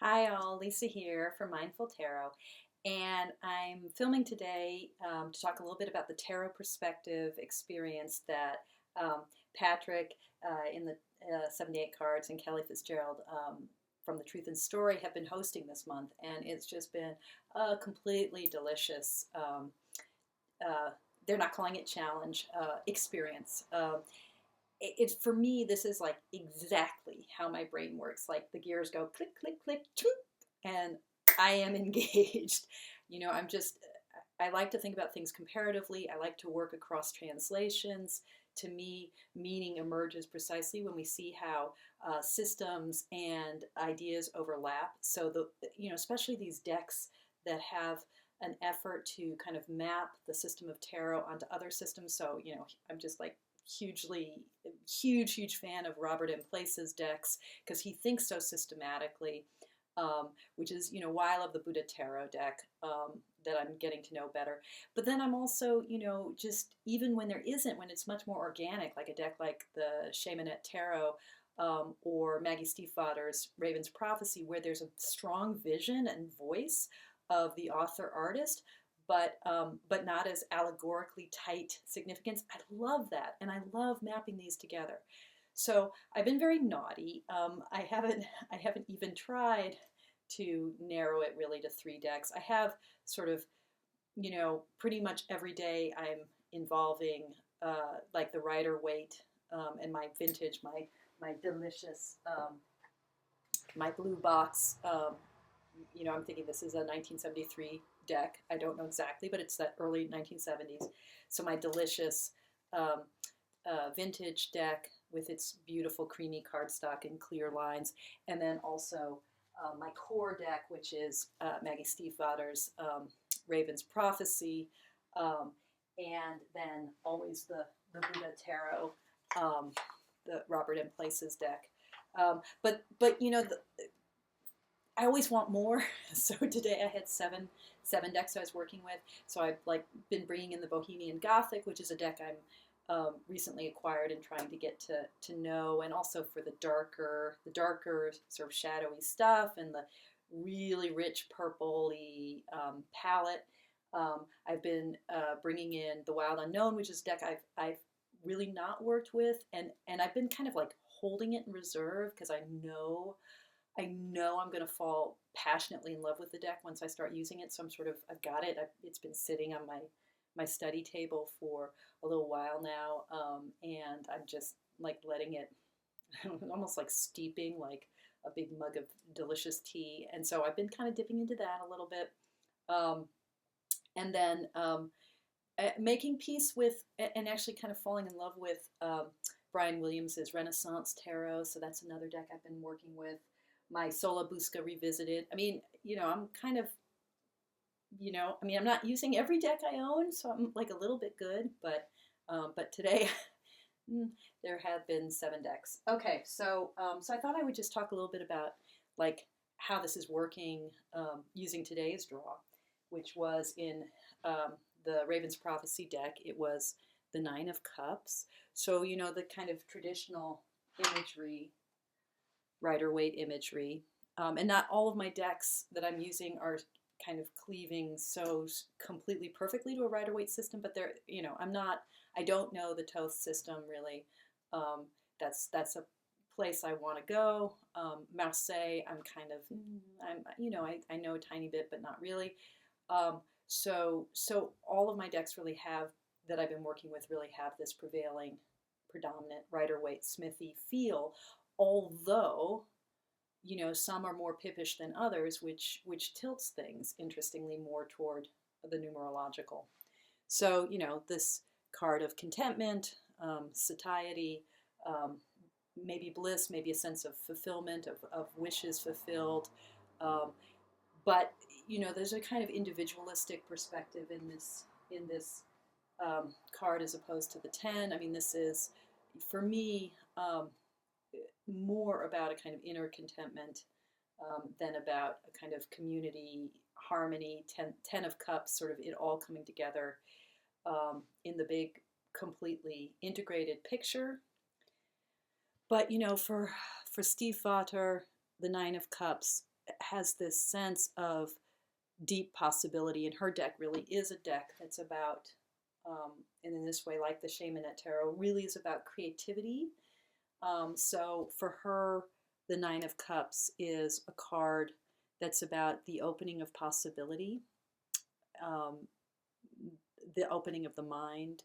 Hi all, Lisa here for Mindful Tarot, and I'm filming today to talk a little bit about the tarot perspective experience that Patrick in the 78 cards and Kelly Fitzgerald from the Truth and Story have been hosting this month, and it's just been a completely delicious. Uh, they're not calling it challenge experience. It's for me, this is like exactly how my brain works. Like the gears go click, click, click, choop, and I am engaged. I'm just, I like to think about things comparatively. I like to work across translations. To me, meaning emerges precisely when we see how systems and ideas overlap. So especially these decks that have an effort to kind of map the system of tarot onto other systems. So, I'm just like huge fan of Robert M. Place's decks because he thinks so systematically, which is why I love the Buddha Tarot deck that I'm getting to know better. But then I'm also just even when when it's much more organic, like a deck like the Shamanette Tarot. Or Maggie Stiefvater's Raven's Prophecy, where there's a strong vision and voice of the author artist, but not as allegorically tight significance. I love that, and I love mapping these together. So I've been very naughty. I haven't even tried to narrow it really to three decks. I have sort of, pretty much every day I'm involving like the Rider-Waite and my vintage, my delicious, my blue box. I'm thinking this is a 1973 deck. I don't know exactly, but it's that early 1970s. So my delicious um, vintage deck with its beautiful creamy cardstock and clear lines, and then also my core deck, which is Maggie Stiefvater's Raven's Prophecy, um, and then always the Buddha Tarot, the Robert M. Place's deck. But I always want more. So today I had seven decks I was working with. So I've like been bringing in the Bohemian Gothic, which is a deck I'm recently acquired and trying to get to know, and also for the darker sort of shadowy stuff and the really rich purpley palette. I've been bringing in the Wild Unknown, which is a deck I've really not worked with, and I've been kind of like holding it in reserve because I know I'm going to fall passionately in love with the deck once I start using it. So I've got it. It's been sitting on my study table for a little while now, and I'm just like letting it, almost like steeping like a big mug of delicious tea. And so I've been kind of dipping into that a little bit, um, and then making peace with, and actually kind of falling in love with Brian Williams's Renaissance Tarot. So that's another deck I've been working with. My Sola Busca Revisited. I mean, I'm kind of, I'm not using every deck I own, so I'm like a little bit good, but today there have been seven decks. Okay, so I thought I would just talk a little bit about like how this is working using today's draw, which was in the Raven's Prophecy deck. It was the Nine of Cups. So the kind of traditional imagery, Rider-Waite imagery. And not all of my decks that I'm using are kind of cleaving so completely perfectly to a Rider-Waite system, but I don't know the Thoth system really. That's a place I want to go. Marseille, I know a tiny bit, but not really. So all of my decks really that I've been working with really have this predominant Rider-Waite Smithy feel, although some are more pippish than others, which tilts things interestingly more toward the numerological. So this card of contentment, satiety, maybe bliss, maybe a sense of fulfillment, of wishes fulfilled, um, but there's a kind of individualistic perspective in this card as opposed to the 10. I mean, this is for me more about a kind of inner contentment than about a kind of community harmony. Ten of Cups, sort of it all coming together in the big, completely integrated picture. But for Stiefvater, the Nine of Cups has this sense of deep possibility, and her deck really is a deck that's about, and in this way, like the Shamanet Tarot, really is about creativity. So for her, the Nine of Cups is a card that's about the opening of possibility, um, the opening of the mind,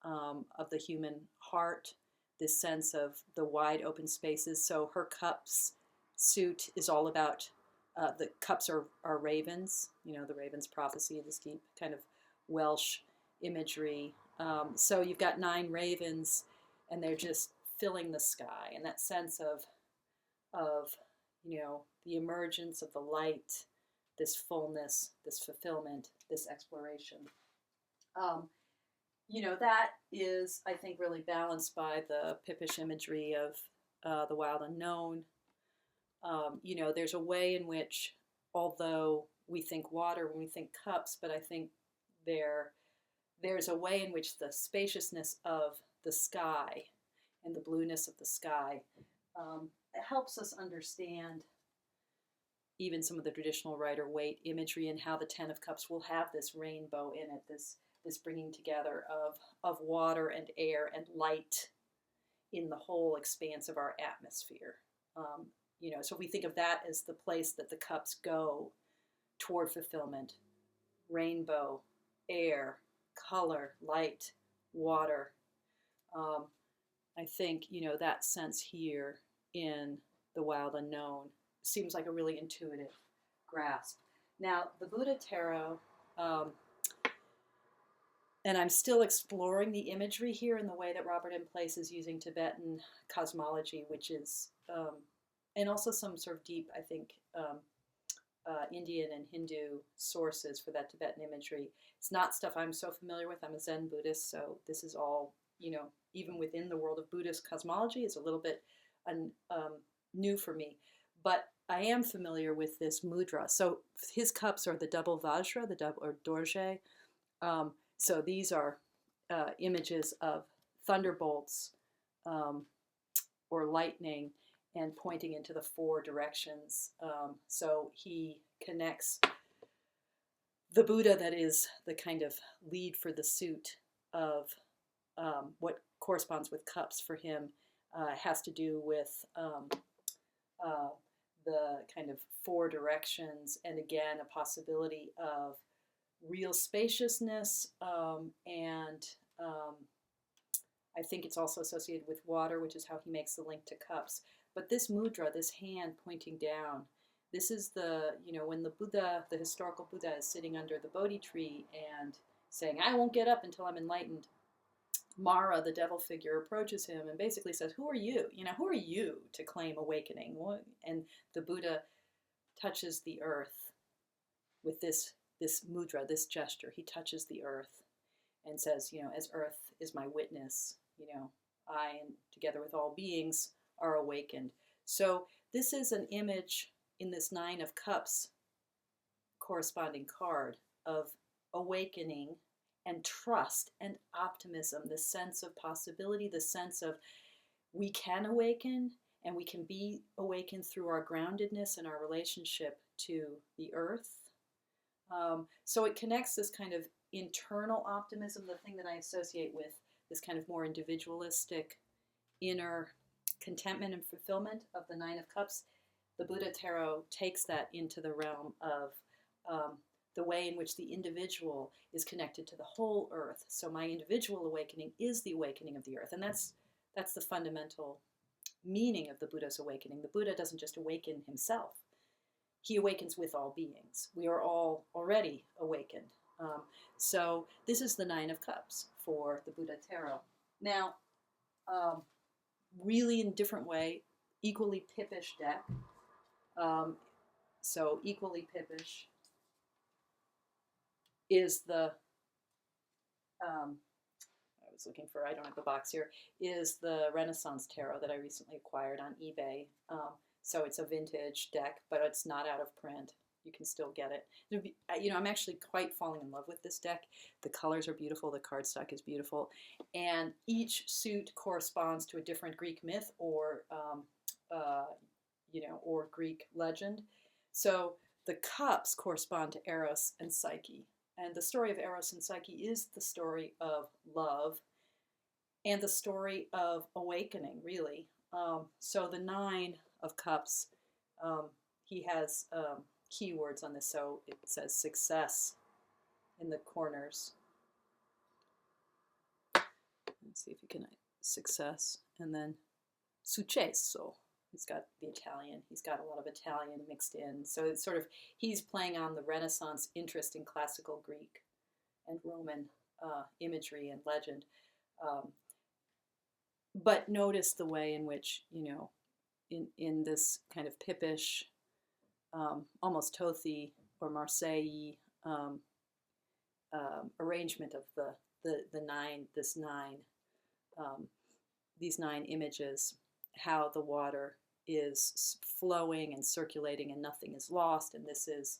of the human heart, this sense of the wide open spaces. So her cups suit is all about, the cups are ravens, the raven's prophecy, this deep kind of Welsh imagery. So you've got 9 ravens, and they're just filling the sky, and that sense of the emergence of the light, this fullness, this fulfillment, this exploration. That is, I think, really balanced by the Pippish imagery of the wild unknown. There's a way in which, although we think water when we think cups, but I think there's a way in which the spaciousness of the sky and the blueness of the sky helps us understand even some of the traditional Rider-Waite imagery, and how the Ten of Cups will have this rainbow in it, this bringing together of water and air and light in the whole expanse of our atmosphere. So if we think of that as the place that the cups go toward fulfillment, rainbow, air, color, light, water, I think, that sense here in the wild unknown seems like a really intuitive grasp. Now, the Buddha Tarot, and I'm still exploring the imagery here in the way that Robert M. Place is using Tibetan cosmology, which is, and also some sort of deep, I think, Indian and Hindu sources for that Tibetan imagery. It's not stuff I'm so familiar with. I'm a Zen Buddhist, so this is all, even within the world of Buddhist cosmology, is a little bit new for me. But I am familiar with this mudra. So his cups are the double Vajra, or Dorje. So these are images of thunderbolts or lightning, and pointing into the 4 directions. So he connects the Buddha, that is the kind of lead for the suit of what corresponds with cups for him, has to do with the kind of 4 directions, and again, a possibility of real spaciousness, and I think it's also associated with water, which is how he makes the link to cups. But this mudra, this hand pointing down, this is when the Buddha, the historical Buddha, is sitting under the Bodhi tree and saying, "I won't get up until I'm enlightened." Mara, the devil figure, approaches him and basically says, "Who are you? Who are you to claim awakening?" And the Buddha touches the earth with this mudra, this gesture. He touches the earth and says, "As earth is my witness, I, and together with all beings, are awakened." So this is an image in this 9 of Cups corresponding card of awakening and trust and optimism, the sense of possibility, the sense of we can awaken, and we can be awakened through our groundedness and our relationship to the earth. So it connects this kind of internal optimism, the thing that I associate with this kind of more individualistic inner contentment and fulfillment of the 9 of Cups. The Buddha Tarot takes that into the realm of the way in which the individual is connected to the whole earth. So my individual awakening is the awakening of the earth, and that's the fundamental meaning of the Buddha's awakening. The Buddha doesn't just awaken himself. He awakens with all beings. We are all already awakened. So this is the 9 of Cups for the Buddha Tarot. Now, really in a different way, equally Pippish deck. So equally Pippish is the, I was looking for, I don't have the box here, is the Renaissance Tarot that I recently acquired on eBay. So it's a vintage deck, but it's not out of print. You can still get it. I'm actually quite falling in love with this deck. The colors are beautiful. The cardstock is beautiful. And each suit corresponds to a different Greek myth or Greek legend. So the cups correspond to Eros and Psyche. And the story of Eros and Psyche is the story of love and the story of awakening, really. So the Nine of Cups, um, he has keywords on this. So it says success in the corners. Let's see if you can success, and then successo. He's got the Italian. He's got a lot of Italian mixed in. So it's sort of, he's playing on the Renaissance interest in classical Greek and Roman imagery and legend. But notice the way in which, in this kind of Pippish, almost Tothi or Marseille arrangement of the nine, these nine images, how the water is flowing and circulating and nothing is lost. And this is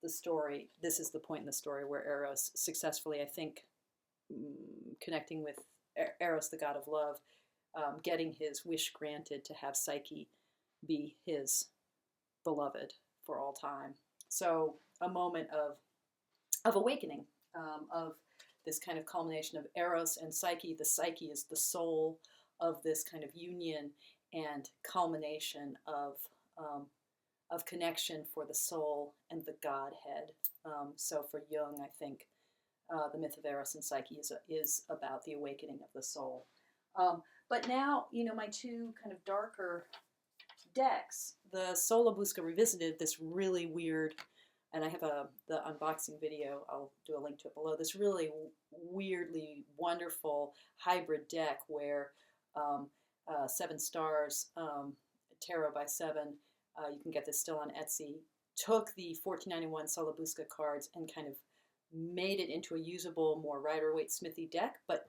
the story. This is the point in the story where Eros successfully, I think, connecting with Eros, the god of love, getting his wish granted to have Psyche be his beloved for all time. So a moment of awakening, of this kind of culmination of Eros and Psyche. The Psyche is the soul of this kind of union and culmination of connection for the soul and the Godhead. So for Jung, I think the myth of Eros and Psyche is about the awakening of the soul. But now, my two kind of darker decks, the Solo Busca Revisited, this really weird, and I have the unboxing video, I'll do a link to it below, this really weirdly wonderful hybrid deck where 7 Stars, Tarot by 7, you can get this still on Etsy, took the 1491 Solo Busca cards and kind of made it into a usable, more Rider-Waite-Smithy deck, but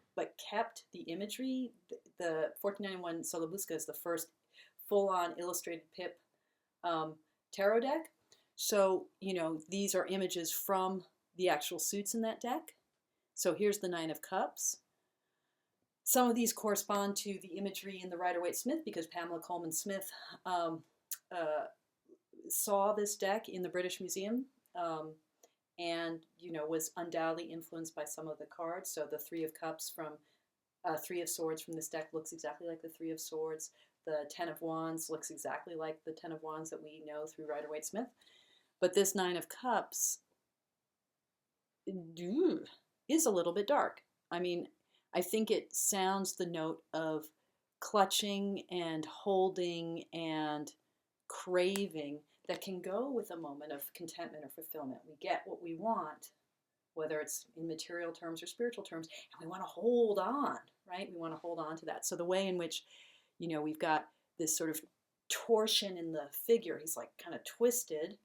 kept the imagery. The 1491 Solo Busca is the first full-on illustrated pip tarot deck. So, these are images from the actual suits in that deck. So here's the Nine of Cups. Some of these correspond to the imagery in the Rider-Waite-Smith because Pamela Coleman Smith saw this deck in the British Museum and, was undoubtedly influenced by some of the cards. So the Three of Cups from Three of Swords from this deck looks exactly like the Three of Swords. The Ten of Wands looks exactly like the Ten of Wands that we know through Rider-Waite-Smith. But this Nine of Cups is a little bit dark. I mean, I think it sounds the note of clutching and holding and craving that can go with a moment of contentment or fulfillment. We get what we want, whether it's in material terms or spiritual terms, and we want to hold on, right? We want to hold on to that. So the way in which, we've got this sort of torsion in the figure, he's like kind of twisted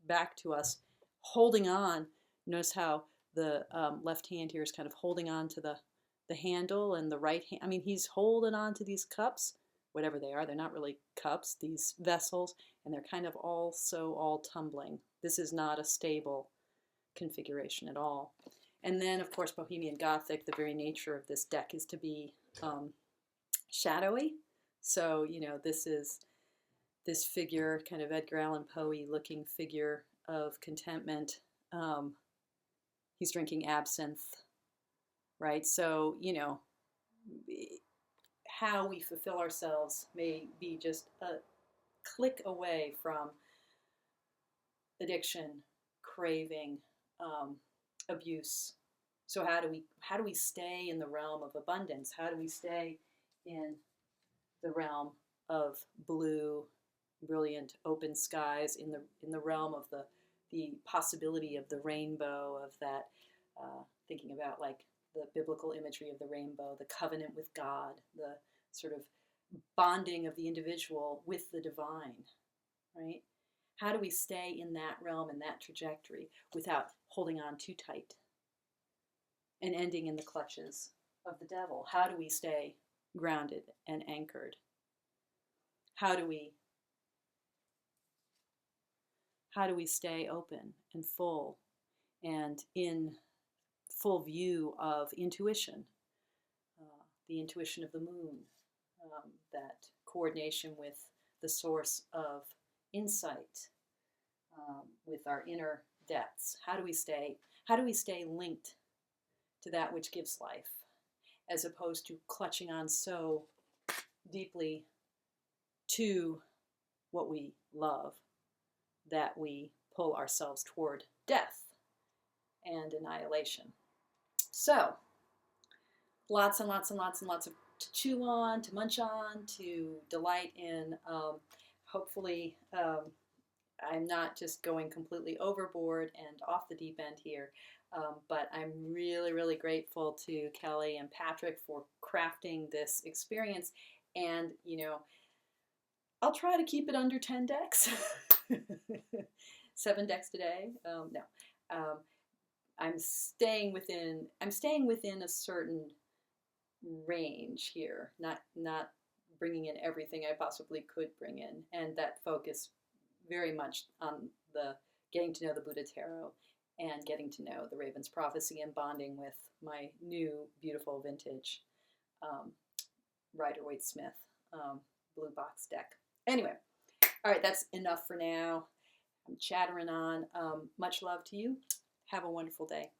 back to us, holding on. Notice how the left hand here is kind of holding on to the handle, and the right hand, he's holding on to these cups, whatever they are. They're not really cups, these vessels, and they're kind of also all tumbling. This is not a stable configuration at all. And then, of course, Bohemian Gothic, the very nature of this deck is to be shadowy. So, this is this figure, kind of Edgar Allan Poe looking figure of contentment. He's drinking absinthe, right? So, how we fulfill ourselves may be just a click away from addiction, craving, abuse. So how do we stay in the realm of abundance? How do we stay in the realm of blue, brilliant, open skies, in the realm of the possibility of the rainbow, of that, thinking about like the biblical imagery of the rainbow, the covenant with God, the sort of bonding of the individual with the divine, right? How do we stay in that realm and that trajectory without holding on too tight and ending in the clutches of the devil? How do we stay grounded and anchored? How do we stay open and full and in full view of intuition, the intuition of the moon, that coordination with the source of insight with our inner depths. How do we stay linked to that which gives life, as opposed to clutching on so deeply to what we love that we pull ourselves toward death and annihilation. So, lots and lots and lots and lots of to chew on, to munch on, to delight in. Hopefully, I'm not just going completely overboard and off the deep end here, but I'm really, really grateful to Kelly and Patrick for crafting this experience. And, I'll try to keep it under 10 decks. 7 decks today. No. I'm staying within a certain range here, not bringing in everything I possibly could bring in, and that focus very much on the getting to know the Buddha Tarot and getting to know the Raven's Prophecy and bonding with my new beautiful vintage Rider-Waite-Smith blue box deck. Anyway, all right, that's enough for now. I'm chattering on. Much love to you. Have a wonderful day.